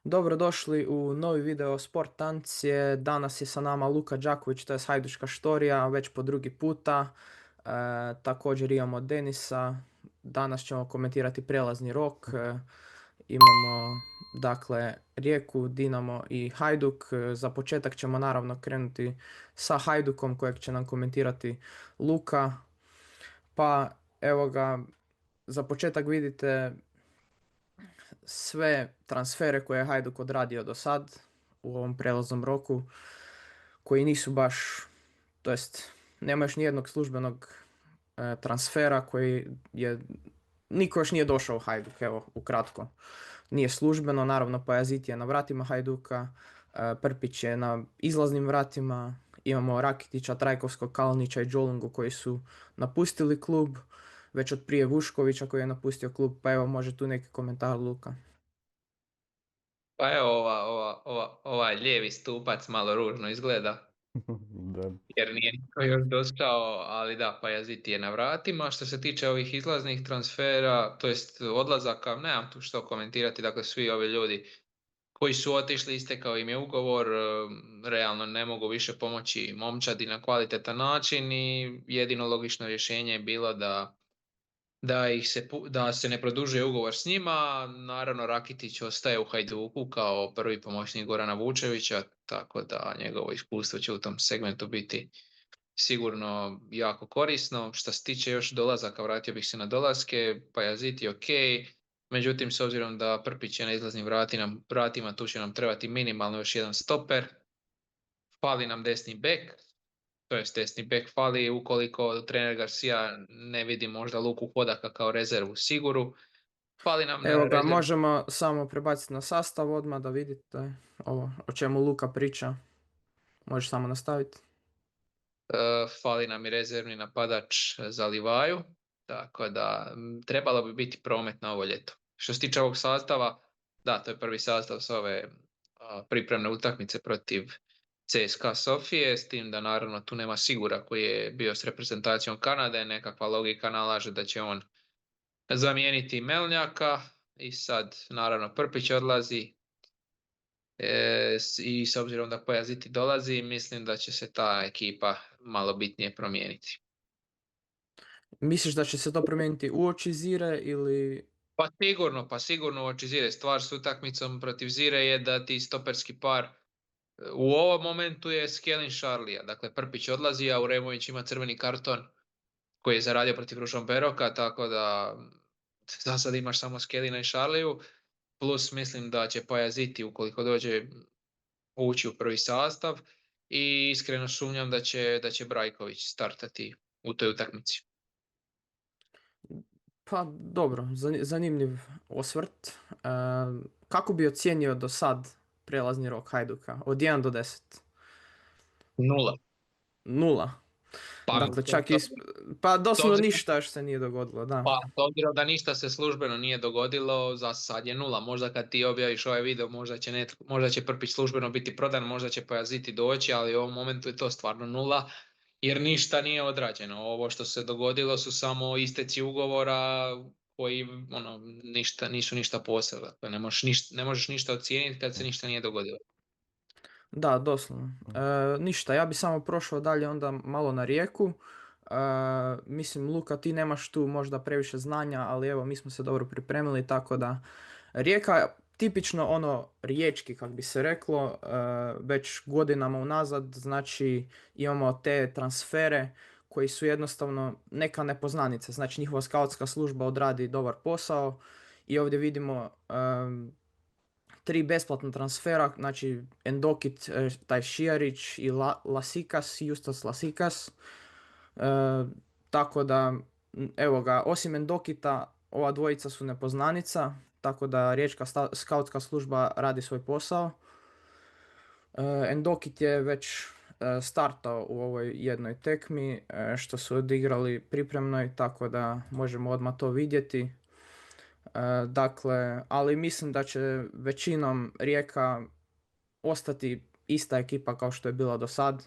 Dobrodošli u novi video Sport Tancije. Danas je sa nama Luka Đaković, to je Hajduška štorija, već po drugi puta. Također imamo Denisa. Danas ćemo komentirati prelazni rok. Imamo dakle Rijeku, Dinamo i Hajduk. Za početak ćemo naravno krenuti sa Hajdukom kojeg će nam komentirati Luka. Pa evo ga, za početak vidite sve transfere koje je Hajduk odradio do sad u ovom prelaznom roku, koji nisu baš, to jest nema još nijednog službenog transfera koji je, niko još nije došao u Hajduk, evo ukratko. Nije službeno, naravno Pajazit je na vratima Hajduka, Prpić je na izlaznim vratima, imamo Rakitića, Trajkovskog, Kalnića i Đolungu koji su napustili klub, već od prije Vuškovića koji je napustio klub, pa evo može tu neki komentar Luka. Pa evo ovaj lijevi stupac malo ružno izgleda, Da. jer nije niko još došao, ali da, Pajazit je na vratima. Što se tiče ovih izlaznih transfera, to jest odlazaka, nemam tu što komentirati, dakle svi ovi ljudi koji su otišli, istekao im je ugovor, realno ne mogu više pomoći momčadi na kvalitetan način i jedino logično rješenje je bilo da se ne produžuje ugovor s njima. Naravno, Rakitić ostaje u Hajduku kao prvi pomoćnik Gorana Vučevića, tako da njegovo iskustvo će u tom segmentu biti sigurno jako korisno. Što se tiče još dolazaka, vratio bih se na dolaske, Pajazit je ok, međutim s obzirom da Prpić je na izlaznim vratima, tu će nam trebati minimalno još jedan stoper. Fali nam desni bek, to jest desni bek fali ukoliko trener Garcia ne vidi možda Luku Hodaka kao rezervu siguru. Fali nam Evo ga, rezervu. možemo samo prebaciti na sastav odmah da vidite ovo o čemu Luka priča. Možeš samo nastaviti. Fali nam i rezervni napadač za Livaju, tako da trebalo bi biti promet na ovo ljeto. Što se tiče ovog sastava, da, to je prvi sastav s ove pripremne utakmice protiv CSKA Sofije, s tim da naravno tu nema Sigura koji je bio s reprezentacijom Kanade, nekakva logika nalaže da će on zamijeniti Melnjaka i sad naravno Prpić odlazi i s obzirom da Pajaziti dolazi, mislim da će se ta ekipa malo bitnije promijeniti. Misliš da će se to promijeniti uoči Zire ili... Pa sigurno uoči Zire. Stvar s utakmicom protiv Zire je da ti stoperski par u ovom momentu je Skelin Šarlija. Dakle, Prpić odlazi, a Uremović ima crveni karton koji je zaradio protiv Ružomberoka, tako da za sad imaš samo Skelina i Šarliju. Plus mislim da će Pajaziti, ukoliko dođe, ući u prvi sastav i iskreno sumnjam da će Brajković startati u toj utakmici. Pa dobro, zanimljiv osvrt. Kako bi ocijenio do sad prelazni rok Hajduka? Od 1 do 10? 0. 0. Pa, Dakle, pa doslovno ništa još se nije dogodilo, da. Pa, s obzirom da ništa se službeno nije dogodilo, za sad je 0. Možda kad ti objaviš ovaj video, možda će Prpić službeno biti prodan, možda će Pajaziti doći, ali u ovom momentu je to stvarno 0, jer ništa nije odrađeno. Ovo što se dogodilo su samo isteci ugovora koji nisu ništa posebno. Dakle, ne možeš ništa ocijeniti kad se ništa nije dogodilo. Da, doslovno. Ništa, ja bi samo prošao dalje onda malo na Rijeku. Mislim, Luka, ti nemaš tu možda previše znanja, ali evo, mi smo se dobro pripremili, tako da Rijeka, tipično ono riječki, kak bi se reklo, već godinama unazad, znači imamo te transfere koji su jednostavno neka nepoznanica, znači njihova skautska služba odradi dobar posao i ovdje vidimo 3 besplatna transfera, znači Endokit, taj Šijarić i Lasikas, Justas Lasikas. Tako da, evo ga, osim Endokita, ova dvojica su nepoznanica, tako da riječka skautska služba radi svoj posao. Endokit je već startao u ovoj jednoj tekmi, što su odigrali pripremnoj, tako da možemo odmah to vidjeti. Dakle, ali mislim da će većinom Rijeka ostati ista ekipa kao što je bila do sad.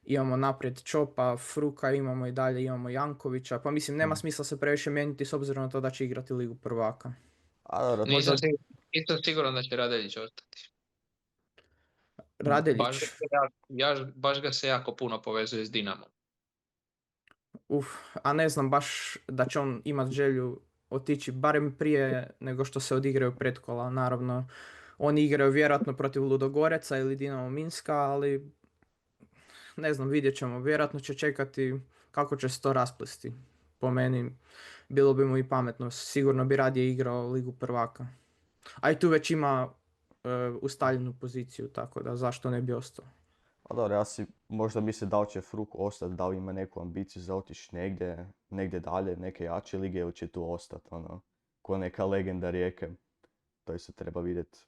Imamo naprijed Čopa, Fruka, imamo i dalje, imamo Jankovića, pa mislim nema smisla se previše mijenjati s obzirom na to da će igrati Ligu prvaka. A dobro, Nisam Isto sigurno da će Radeljić ostati. Radeljić, Baš ga se jako puno povezuje s Dinamom. a ne znam baš da će on imat želju otići barem prije nego što se odigraju pretkola. Naravno, oni igraju vjerojatno protiv Ludogoreca ili Dinamo Minska, ali ne znam, vidjet ćemo. Vjerojatno će čekati kako će se to rasplesti. Po meni, bilo bi mu i pametno. Sigurno bi radije igrao Ligu prvaka. A i tu već ima ustaljenu poziciju, tako da zašto ne bi ostao. A dobro, ja si možda mislim da li će Fruk ostati, da li ima neku ambiciju za otići negdje dalje, neke jače lige ili će tu ostati, ono, ko neka legenda Rijeke. To se treba vidjeti.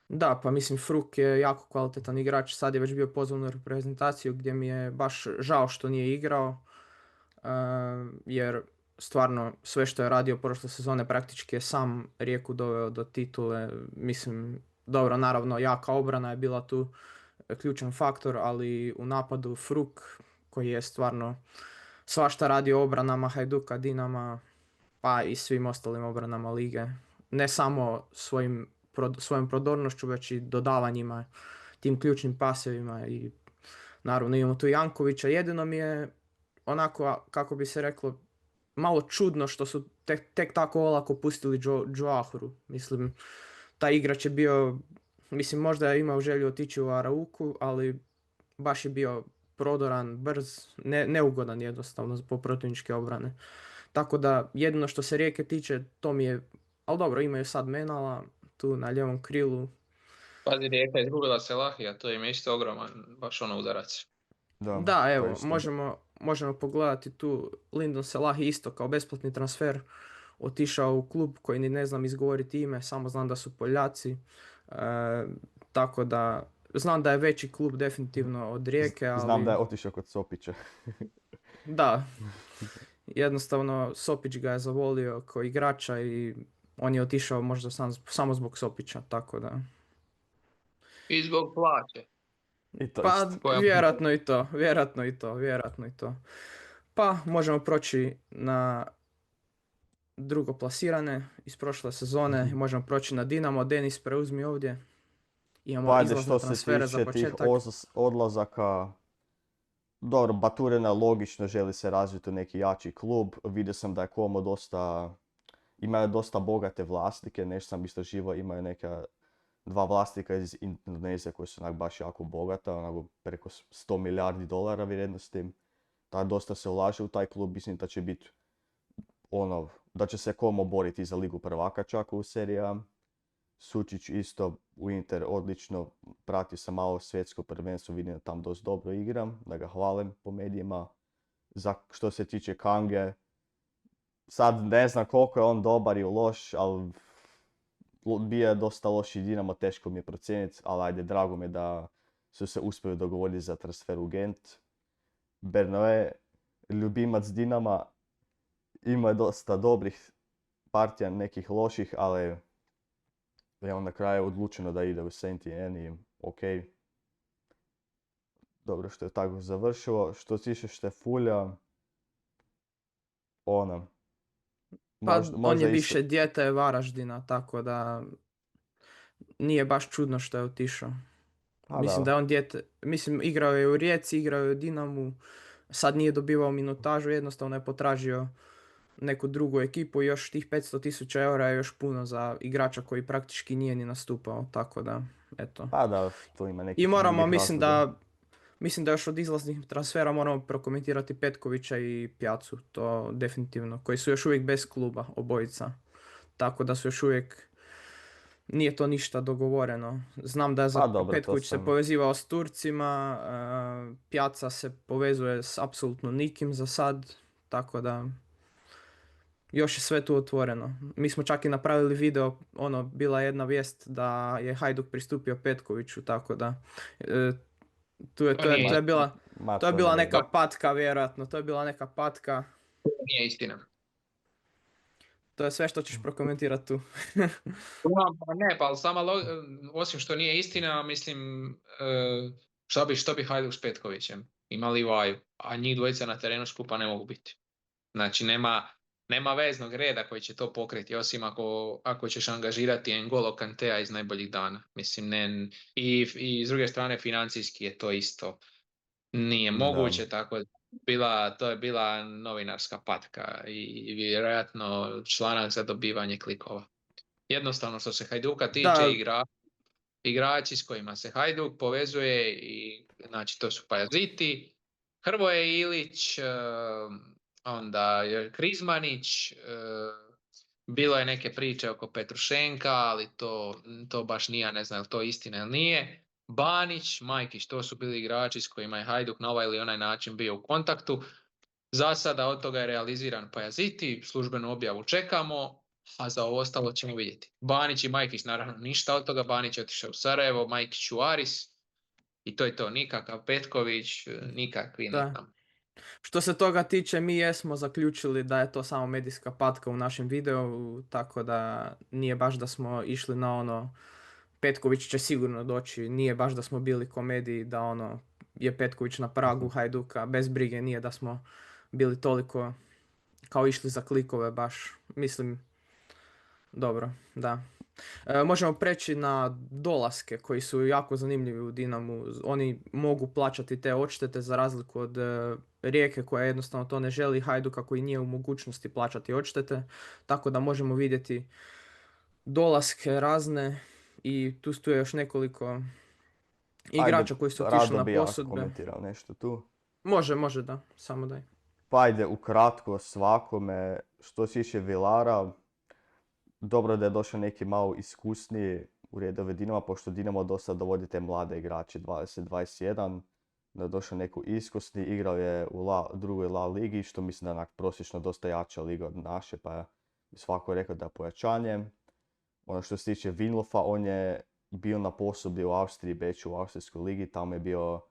Da, pa mislim Fruk je jako kvalitetan igrač, sad je već bio pozvan u reprezentaciju gdje mi je baš žao što nije igrao, jer stvarno sve što je radio prošle sezone praktički je sam Rijeku doveo do titule. Mislim, dobro, naravno jaka obrana je bila tu ključan faktor, ali u napadu Fruk koji je stvarno svašta radio u obranama Hajduka, Dinama, pa i svim ostalim obranama lige. Ne samo svojom prodornošću, već i dodavanjima, tim ključnim pasevima i naravno imamo tu Jankovića. Jedino mi je onako, kako bi se reklo, malo čudno što su tek tako olako pustili Joahoru. Mislim, taj igrač je bio, mislim možda je imao želju otići u Arauku, ali baš je bio prodoran, brz, neugodan jednostavno po protivničke obrane. Tako da jedino što se Rijeke tiče, to mi je, ali dobro, imaju sad Menala tu na ljevom krilu. Pazi, Rijeka je izgubila Selahija, to im je isto ogroman, baš ono udarac. Da, to evo, isto. možemo pogledati tu Lyndon Selahi isto kao besplatni transfer. Otišao u klub koji ni ne znam izgovoriti ime, samo znam da su Poljaci. Tako da, znam da je veći klub definitivno od Rijeke, ali... Znam da je otišao kod Sopića. Da, jednostavno Sopić ga je zavolio kao igrača i on je otišao možda samo zbog Sopića, tako da... I zbog plaće. I to Pa isto. vjerojatno i to. Pa možemo proći na drugo plasirane iz prošle sezone, možemo proći na Dinamo. Denis, preuzmi ovdje. Imamo Pa ajde, izlazne što se transfere za tiče tih početak. odlazaka, dobro, Baturina logično želi se razviti u neki jači klub. Vidio sam da je Como imaju dosta bogate vlasnike, nešto sam istraživao, imaju neka dva vlasnika iz Indonezije koji su baš jako bogata, onako preko 100 milijardi dolara vrijednosti. Da dosta se ulaže u taj klub, mislim da će biti da će se Como boriti za Ligu prvaka čak u Serie A. Sučić isto u Inter odlično, pratio sam malo svjetsko prvenstvo, vidim da tam dosta dobro igram, da ga hvalim po medijima. Što se tiče Kange, sad ne znam koliko je on dobar i loš, ali bio je dosta loš i Dinamo, teško mi je procijeniti, ali ajde, drago mi je da su se uspjeli dogovoriti za transfer u Gent. Bernoe, ljubimac Dinama, ima je dosta dobrih partija, nekih loših, ali je on na kraju odlučeno da ide u Saint-Étienne i ok. Dobro što je tako završilo. Što se tiče Štefulja, Pa možda on je isto... više dijete Varaždina, tako da nije baš čudno što je otišao. Mislim da je on dijete, mislim igrao je u Rijeci, igrao je u Dinamu, sad nije dobivao minutažu, jednostavno je potražio neku drugu ekipu i još tih 500.000 eura je još puno za igrača koji praktički nije ni nastupao, tako da, eto. Pa da, to ima neki I moramo, drugih razloga. mislim da još od izlaznih transfera moramo prokomentirati Petkovića i Pjacu, to definitivno, koji su još uvijek bez kluba, obojica. Tako da su još uvijek, nije to ništa dogovoreno. Znam da je Pa dobro, Petković se povezivao s Turcima, Pjaca se povezuje s apsolutno nikim za sad, tako da još je sve tu otvoreno. Mi smo čak i napravili video, bila je jedna vijest da je Hajduk pristupio Petkoviću, tako da to je bila neka patka vjerojatno, to je bila neka patka. Nije istina. To je sve što ćeš prokomentirati tu. Ne, pa osim što nije istina, mislim, što bi Hajduk s Petkovićem imali Vaju, a njih dvojica na terenu skupa ne mogu biti. Znači, nema Nema veznog reda koji će to pokriti, osim ako ćeš angažirati N'Golo Kantea iz najboljih dana. Mislim, ne, i s druge strane financijski je to isto nije Da. moguće, tako to je bila novinarska patka i vjerojatno članak za dobivanje klikova. Jednostavno što se Hajduka tiče, Da, igrači s kojima se Hajduk povezuje, i znači to su Pajaziti, Hrvoje Ilić, onda Krizmanić, bilo je neke priče oko Petrušenka, ali to baš nije, ne znam je li to istina ili nije. Banić, Majkić, to su bili igrači s kojima je Hajduk na ovaj ili onaj način bio u kontaktu. Za sada od toga je realiziran Pajaziti, službenu objavu čekamo, a za ovo ostalo ćemo vidjeti. Banić i Majkić naravno ništa od toga, Banić je otišao u Sarajevo, Majkić u Aris, i to je to, nikakav Petković, nikakvi, ne da. znam. Što se toga tiče, mi jesmo zaključili da je to samo medijska patka u našem videu, tako da nije baš da smo išli na ono Petković će sigurno doći, nije baš da smo bili komediji da ono je Petković na pragu Hajduka, bez brige, nije da smo bili toliko kao išli za klikove baš, mislim, dobro, da. Možemo preći na dolaske koji su jako zanimljivi u Dinamu. Oni mogu plaćati te odštete za razliku od Rijeke koja jednostavno to ne želi, Hajduka koji nije u mogućnosti plaćati odštete. Tako da možemo vidjeti dolaske razne i tu je još nekoliko Ajde, igrača koji su otišli rado na bi ja posudbe. komentirao nešto tu. Može da, samo daj. Pa ajde, ukratko svakome, što se tiče Vilara, dobro da je došao neki malo iskusniji u redove Dinama, pošto Dinamo dosta dovodi te mlade igrače, 20-21, da je došao neko iskusni, igrao je u drugoj La ligi, što mislim da je onak prosječno dosta jača liga od naše, pa bi svako rekao da je pojačanje. Ono što se tiče Vinlofa, on je bio na posudbi u Austriji, Beču u Austrijskoj ligi, tamo je bio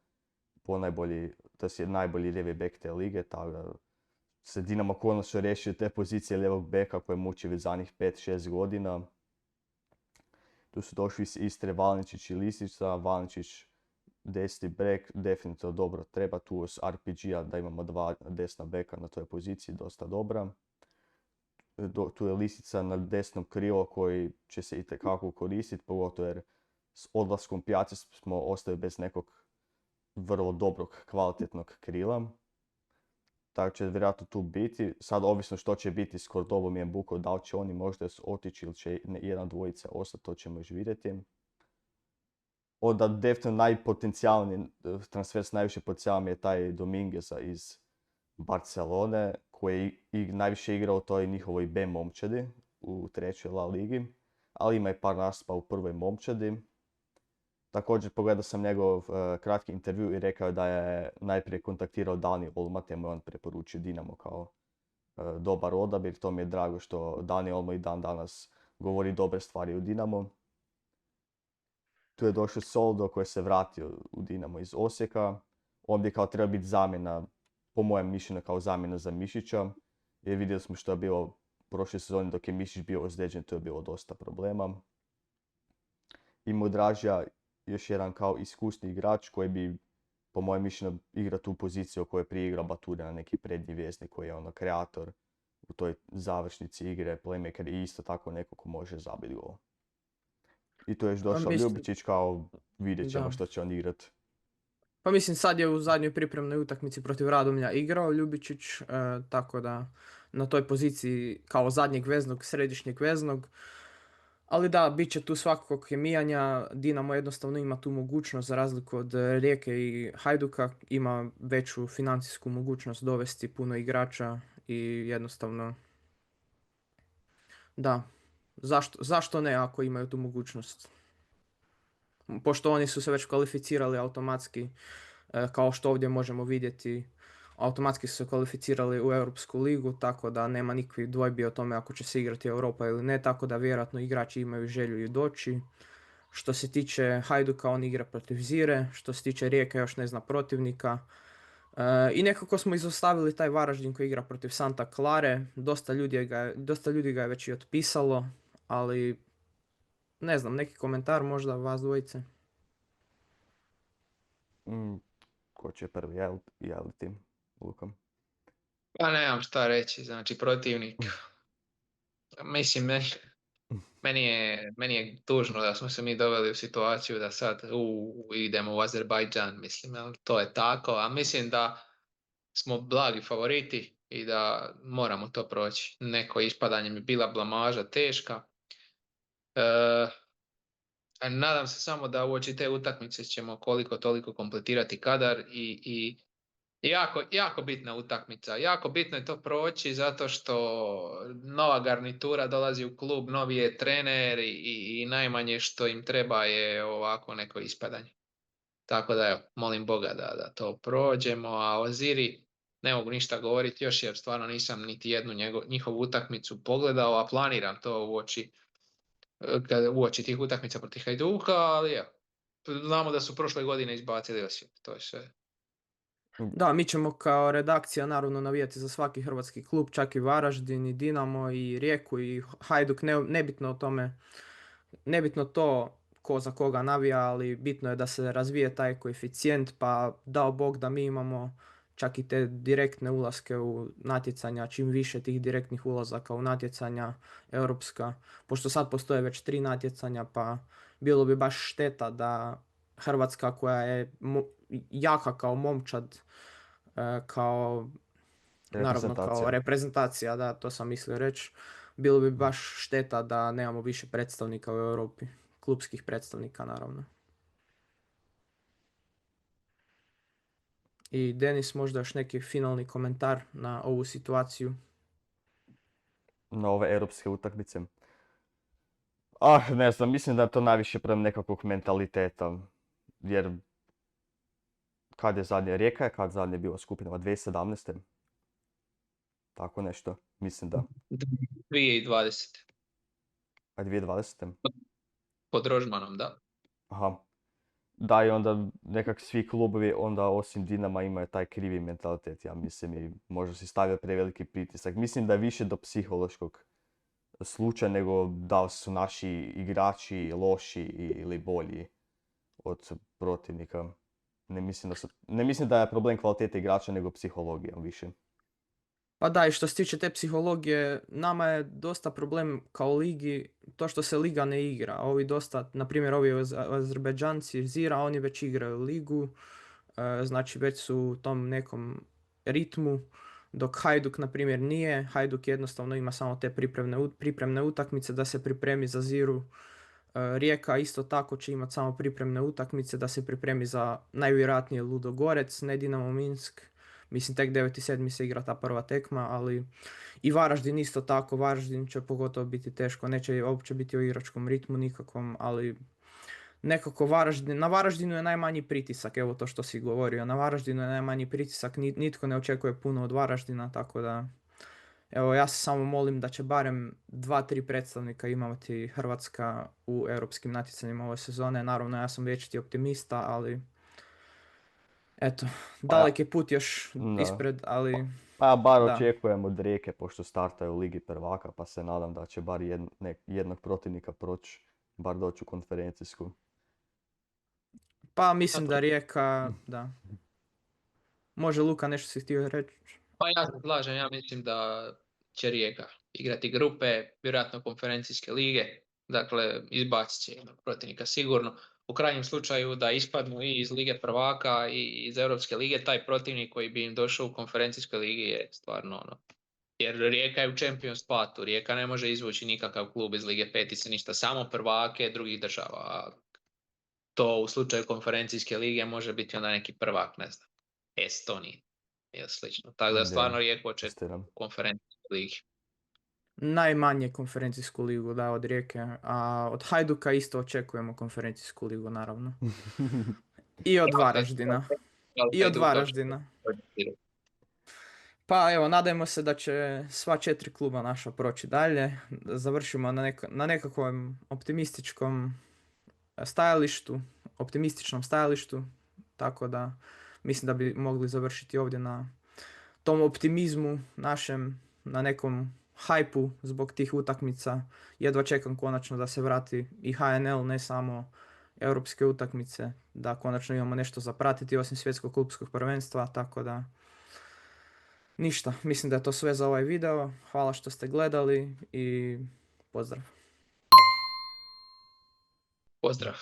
ponajbolji, to je najbolji lijevi bek te lige, tako da se Dinamo konačno riješio te pozicije lijevog beka koje muči već zadnjih 5-6 godina. Tu su došli iz Istre Valničić i Lisica, Valničić desni bek, definitivno dobro treba tu s RPG-a da imamo dva desna beka na toj poziciji, dosta dobra. Tu je Lisica na desnom krilo koji će se itekako koristiti, pogotovo jer s odlaskom Pijace smo ostali bez nekog vrlo dobrog, kvalitetnog krila. Tako će vjerojatno tu biti. Sad ovisno što će biti s Kordobom i Mbuko, da li će oni možda otići ili će jedan dvojica ostati, to ćemo još vidjeti. Onda definitivno najpotencijalniji transfer s najviše potencijalom je taj Domingueza iz Barcelone, koji je najviše igrao u toj njihovoj B momčadi u trećoj La ligi, ali ima i par nastupa u prvoj momčadi. Također pogledao sam njegov kratki intervju i rekao da je najprije kontaktirao Dani Olmo, te mu je on preporučio Dinamo kao dobar odabir. To mi je drago što Dani Olmo i dan danas govori dobre stvari u Dinamo. Tu je došao Soldo koji se vratio u Dinamo iz Osijeka. On bi kao treba biti zamjena, po mojem mišljenju kao zamjena za Mišića. Jer vidjeli smo što je bilo prošle sezone dok je Mišić bio ozlijeđen, to je bilo dosta problema. I Mudražija, još jedan kao iskusni igrač koji bi, po mojem mišljenju, igra tu poziciju koju je prije igrao Baturina, neki prednji vjesnik koji je ono kreator u toj završnici igre, playmaker i isto tako neko ko može zabiti gol. I tu je još došao Ljubičić, kao vidjet ćemo što će on igrat. Pa mislim sad je u zadnjoj pripremnoj utakmici protiv Radomlja igrao Ljubičić, tako da na toj poziciji kao zadnjeg veznog, središnjeg veznog. Ali da, bit će tu svakakvog kemijanja, Dinamo jednostavno ima tu mogućnost za razliku od Rijeke i Hajduka, ima veću financijsku mogućnost dovesti puno igrača i jednostavno da, zašto ne ako imaju tu mogućnost? Pošto oni su se već kvalificirali automatski, kao što ovdje možemo vidjeti, automatski su se kvalificirali u Europsku ligu, tako da nema nikakvih dvojbi o tome ako će se igrati Europa ili ne, tako da vjerojatno igrači imaju želju i doći. Što se tiče Hajduka, on igra protiv Zire, što se tiče Rijeke još ne zna protivnika. I nekako smo izostavili taj Varaždin koji igra protiv Santa Clare, dosta ljudi ga je već i otpisalo, ali ne znam, neki komentar možda vas dvojice? Ko će prvi javiti, Luka? Pa nemam šta reći, znači protivnik. Mislim, meni je tužno da smo se mi doveli u situaciju da sad idemo u Azerbajdžan, mislim, to je tako, a mislim da smo blagi favoriti i da moramo to proći. Neko ispadanje mi bila blamaža teška. Nadam se samo da uoči te utakmice ćemo koliko toliko kompletirati kadar i jako bitna utakmica. Jako bitno je to proći zato što nova garnitura dolazi u klub, novi je trener i najmanje što im treba je ovako neko ispadanje. Tako da evo, molim Boga da to prođemo, a o Ziri ne mogu ništa govoriti još jer stvarno nisam niti jednu njihovu utakmicu pogledao, a planiram to uoči tih utakmica protiv Hajduka, ali evo, znamo da su prošle godine izbacili Osijek, to je sve. Da, mi ćemo kao redakcija naravno navijati za svaki hrvatski klub, čak i Varaždin, i Dinamo, i Rijeku, i Hajduk, nebitno o tome, nebitno to ko za koga navija, ali bitno je da se razvije taj koeficijent, pa dao Bog da mi imamo čak i te direktne ulaske u natjecanja, čim više tih direktnih ulazaka u natjecanja europska, pošto sad postoje već 3 natjecanja, pa bilo bi baš šteta da Hrvatska koja je jaka kao momčad, kao naravno kao reprezentacija, da, to sam mislio reći, bilo bi baš šteta da nemamo više predstavnika u Europi, klupskih predstavnika naravno. I Denis, možda još neki finalni komentar na ovu situaciju? Na ove europske utakmice. Ne znam, mislim da je to najviše prema nekakvog mentaliteta. Jer kad je zadnje Rijeka je kad zadnje bilo skupinama 2017. Tako nešto, mislim da. 2020. A 2020. Pod Rožmanom, da. Aha. Da, i onda nekak svi klubovi onda osim Dinama imaju taj krivi mentalitet, ja mislim, i možda si stavio preveliki pritisak. Mislim da je više do psihološkog slučaja nego da su naši igrači loši ili bolji od protivnika. Ne mislim da je problem kvalitete igrača nego psihologija više. Pa da, i što se tiče te psihologije, nama je dosta problem kao ligi to što se liga ne igra. Ovi dosta, na primjer ovi Azerbajdžanci Zira, oni već igraju ligu, znači već su u tom nekom ritmu, dok Hajduk na primjer nije. Hajduk jednostavno ima samo te pripremne utakmice da se pripremi za Ziru. Rijeka isto tako će imati samo pripremne utakmice da se pripremi za najvjerojatnije Ludogorec, ne Dinamo Minsk. Mislim, tek 9.7. se igra ta prva tekma, ali i Varaždin isto tako. Varaždin će pogotovo biti teško, neće uopće biti u igračkom ritmu nikakvom, ali nekako na Varaždinu je najmanji pritisak, evo to što si govorio. Na Varaždinu je najmanji pritisak, nitko ne očekuje puno od Varaždina, tako da evo, ja se samo molim da će barem 2-3 predstavnika imati Hrvatska u europskim natjecanjima ove sezone. Naravno, ja sam vječiti optimista, ali eto, dalek je put još ispred, ali Pa bar da. očekujem od Rijeke, pošto startaju u Ligi prvaka, pa se nadam da će bar jednog protivnika proći, bar doći u konferencijsku. Pa mislim da Rijeka, da. Može Luka, nešto si htio reći? Pa ja se slažem, ja mislim da će Rijeka igrati grupe, vjerojatno konferencijske lige, dakle izbacit će jednog protivnika sigurno. U krajnjem slučaju da ispadnu i iz Lige prvaka i iz Europske lige, taj protivnik koji bi im došao u konferencijskoj ligi je stvarno ono. Jer Rijeka je u Champions patu, Rijeka ne može izvući nikakav klub iz Lige petice, ništa, samo prvake drugih država. A to u slučaju konferencijske lige može biti onda neki prvak, ne znam, Estonije ili slično. Tako da stvarno Rijeku očekujem u konferencijskoj ligi. Najmanje konferencijsku ligu, da, od Rijeke, a od Hajduka isto očekujemo konferencijsku ligu, naravno. I od Varaždina. I od Varaždina. Pa evo, nadajmo se da će sva 4 kluba naša proći dalje. Završimo na nekakvom optimističnom stajalištu. Tako da mislim da bi mogli završiti ovdje na tom optimizmu našem, na nekom hajpu zbog tih utakmica. Jedva čekam konačno da se vrati i HNL, ne samo europske utakmice, da konačno imamo nešto za pratiti osim svjetskog klupskog prvenstva, tako da Ništa, mislim da je to sve za ovaj video. Hvala što ste gledali i pozdrav. Pozdrav.